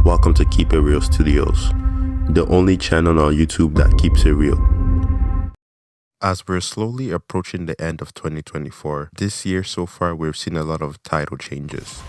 Welcome to KeepItReal Studios, the only channel on YouTube that keeps it real. As we're slowly approaching the end of 2024, this year so far we've seen a lot of title changes.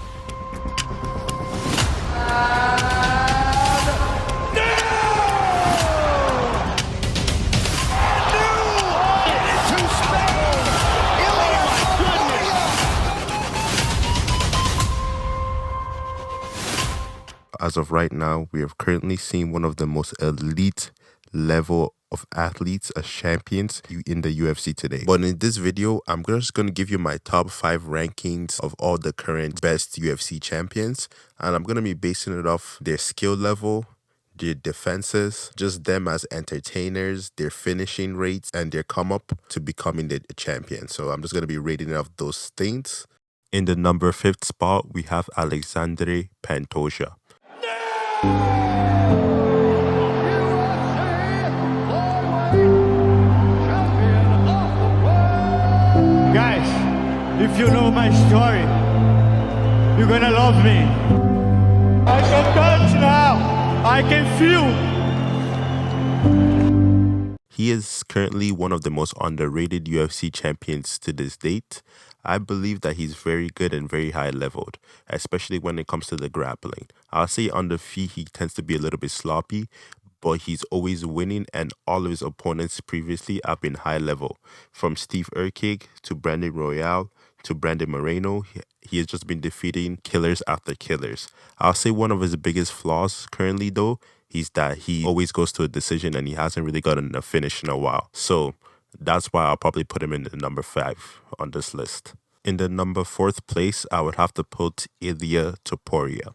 As of right now, we have currently seen one of the most elite level of athletes as champions in the UFC today. But in this video, I'm just going to give you my top 5 rankings of all the current best UFC champions. And I'm going to be basing it off their skill level, their defenses, just them as entertainers, their finishing rates, and their come up to becoming the champion. So I'm just going to be rating it off those things. In the number 5th spot, we have Alexandre Pantoja. Guys, if you know my story, you're gonna love me. I can touch now. I can feel. He is currently one of the most underrated UFC champions to this date. I believe that he's very good and very high leveled, especially when it comes to the grappling. I'll say on the feet, he tends to be a little bit sloppy, but he's always winning, and all of his opponents previously have been high level. From Steve Urquig to Brandon Royale to Brandon Moreno, he has just been defeating killers after killers. I'll say one of his biggest flaws currently, though, is that he always goes to a decision and he hasn't really gotten a finish in a while. So that's why I'll probably put him in the number 5 on this list. In the number 4th place, I would have to put Ilia Topuria.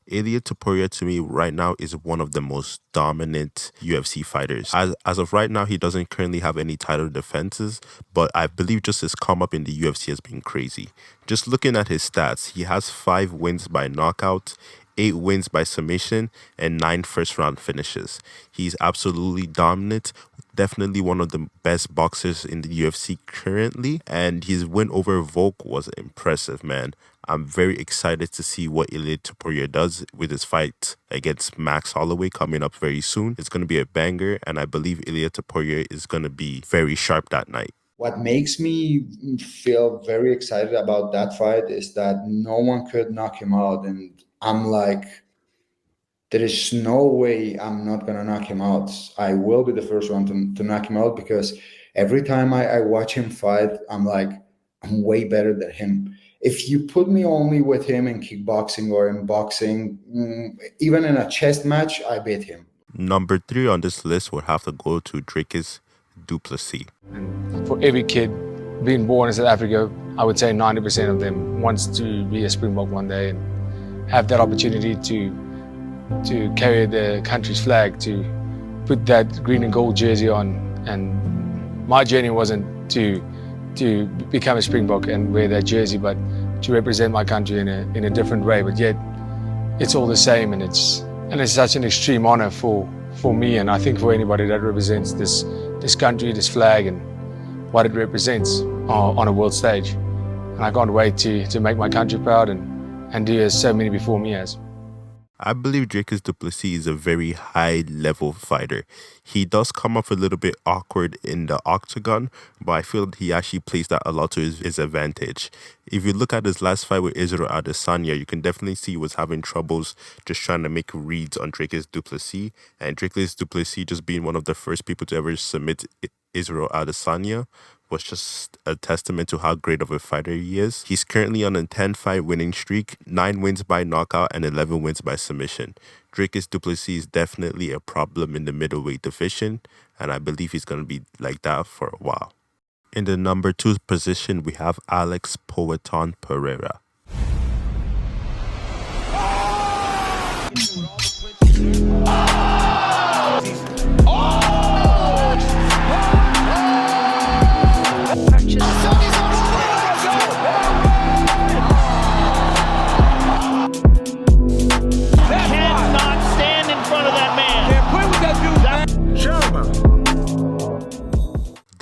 Ilia Topuria to me right now is one of the most dominant UFC fighters. As of right now, he doesn't currently have any title defenses, but I believe just his come up in the UFC has been crazy. Just looking at his stats, he has 5 wins by knockout, 8 wins by submission, and 9 first-round finishes. He's absolutely dominant. Definitely one of the best boxers in the UFC currently, and his win over Volk was impressive, man. I'm very excited to see what Ilia Topuria does with his fight against Max Holloway coming up very soon. It's going to be a banger, and I believe Ilia Topuria is going to be very sharp that night. What makes me feel very excited about that fight is that no one could knock him out, and I'm like, there is no way I'm not going to knock him out. I will be the first one to knock him out, because every time I watch him fight, I'm like, I'm way better than him. If you put me only with him in kickboxing or in boxing, even in a chess match, I beat him. Number 3 on this list would have to go to Dricus Du Plessis. For every kid being born in South Africa, I would say 90% of them wants to be a Springbok one day and have that opportunity to carry the country's flag, to put that green and gold jersey on. And my journey wasn't to become a Springbok and wear that jersey, but to represent my country in a different way. But yet it's all the same, and it's such an extreme honor for me, and I think for anybody that represents this country, this flag, and what it represents on a world stage. And I can't wait to make my country proud and do as so many before me has. I believe Dricus Du Plessis is a very high-level fighter. He does come off a little bit awkward in the octagon, but I feel that he actually plays that a lot to his advantage. If you look at his last fight with Israel Adesanya, you can definitely see he was having troubles just trying to make reads on Dricus Du Plessis, and Dricus Du Plessis just being one of the first people to ever submit Israel Adesanya was just a testament to how great of a fighter he is. He's currently on a 10-fight winning streak, 9 wins by knockout and 11 wins by submission. Dricus Du Plessis is definitely a problem in the middleweight division, and I believe he's going to be like that for a while. In the number 2 position, we have Alex Pereira.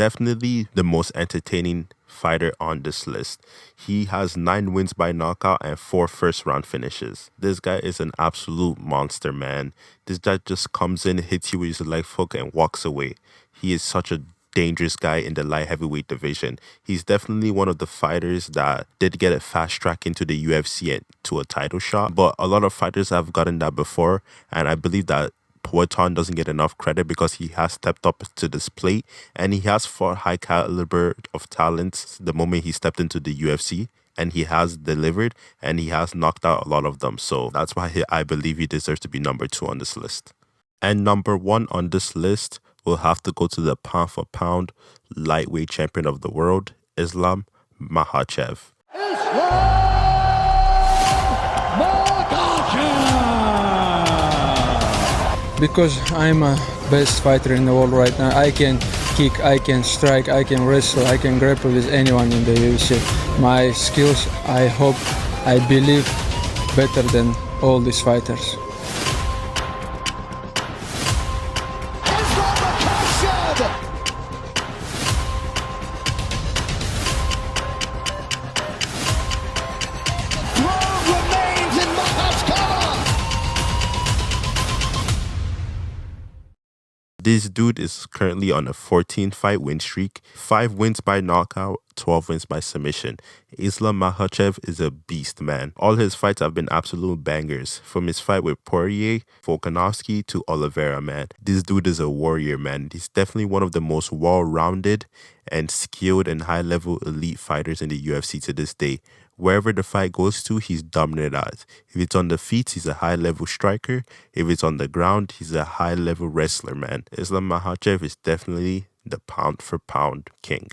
definitely the most entertaining fighter on this list. He has 9 wins by knockout and 4 first-round finishes. This guy is an absolute monster, man. This guy just comes in, hits you with his left hook, and walks away. He is such a dangerous guy in the light heavyweight division. He's definitely one of the fighters that did get a fast track into the UFC to a title shot, but a lot of fighters have gotten that before, and I believe that Poatan doesn't get enough credit because he has stepped up to this plate and he has fought high caliber of talents the moment he stepped into the UFC, and he has delivered and he has knocked out a lot of them. So that's why I believe he deserves to be number 2 on this list. And number 1 on this list will have to go to the pound for pound lightweight champion of the world, Islam Makhachev. Because I'm a best fighter in the world right now. I can kick, I can strike, I can wrestle, I can grapple with anyone in the UFC. My skills, I hope, I believe, better than all these fighters. This dude is currently on a 14-fight win streak, 5 wins by knockout, 12 wins by submission. Islam Makhachev is a beast, man. All his fights have been absolute bangers, from his fight with Poirier, Volkanovski to Oliveira, man. This dude is a warrior, man. He's definitely one of the most well-rounded and skilled and high-level elite fighters in the UFC to this day. Wherever the fight goes to, he's dominant at. If it's on the feet, he's a high-level striker. If it's on the ground, he's a high-level wrestler, man. Islam Makhachev is definitely the pound-for-pound king.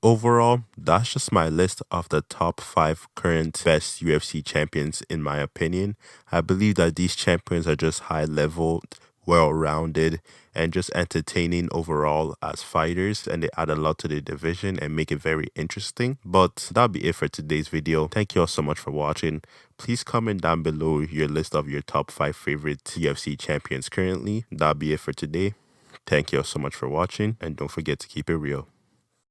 Overall, that's just my list of the top 5 current best UFC champions in my opinion. I believe that these champions are just high-level, well-rounded, and just entertaining overall as fighters, and they add a lot to the division and make it very interesting. But that'll be it for today's video. Thank you all so much for watching. Please comment down below your list of your top 5 favorite UFC champions currently. That'll be it for today. Thank you all so much for watching, and don't forget to keep it real.